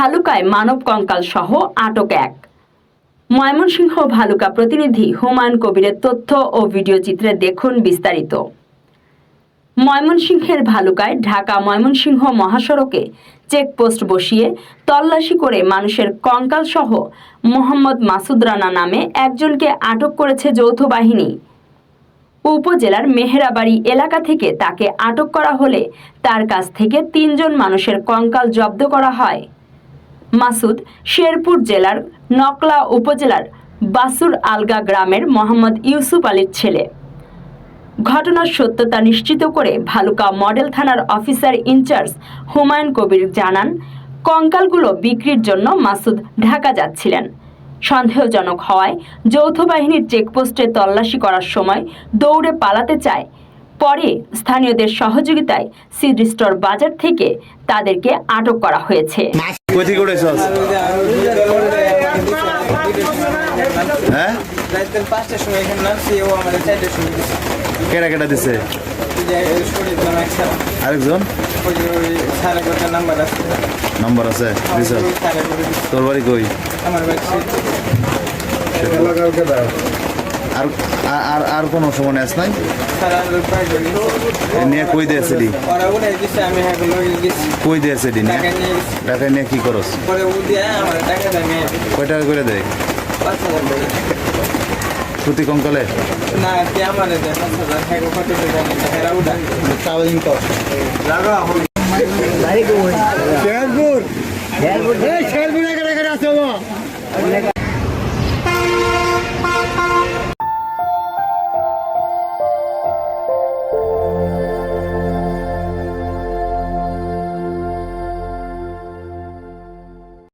ভালুকায় মানব কঙ্কাল সহ আটক এক। ময়মনসিংহ ভালুকা প্রতিনিধি হুমায়ুন কবিরের তথ্য ও ভিডিও চিত্রে দেখুন বিস্তারিত। ময়মনসিংহের ভালুকায় ঢাকা ময়মনসিংহ মহাসড়কে চেকপোস্ট বসিয়ে তল্লাশি করে মানুষের কঙ্কাল সহ মোহাম্মদ মাসুদ রানা নামে একজনকে আটক করেছে যৌথ বাহিনী। উপজেলার মেহেরাবাড়ি এলাকা থেকে তাকে আটক করা হলে তার কাছ থেকে ৩ জন মানুষের কঙ্কাল জব্দ করা হয়। মাসুদ শেরপুর জেলার নকলা উপজেলার বাসুর আলগা গ্রামের মোহাম্মদ ইউসুফ আলীর ছেলে। ঘটনার সত্যতা নিশ্চিত করে ভালুকা মডেল থানার অফিসার ইনচার্জ হুমায়ুন কবির জানান, কঙ্কালগুলো বিক্রির জন্য মাসুদ ঢাকা যাচ্ছিলেন। সন্দেহজনক হওয়ায় যৌথ বাহিনীর চেকপোস্টে তল্লাশি করার সময় দৌড়ে পালাতে চায়। পরে স্থানীয়দের সহযোগিতায় সিডি স্টোর বাজার থেকে তাদেরকে আটক করা হয়েছে। আরেকজন নাম্বার আছে তোর বাড়ি কই? আর কোন সময় আস নাই নিয়ে কই দিয়েছিলি? কই দিয়েছিলি টাকা নিয়ে কি করস? কয় টাকা করে দেয় প্রতি কঙ্কালে? শেরপুর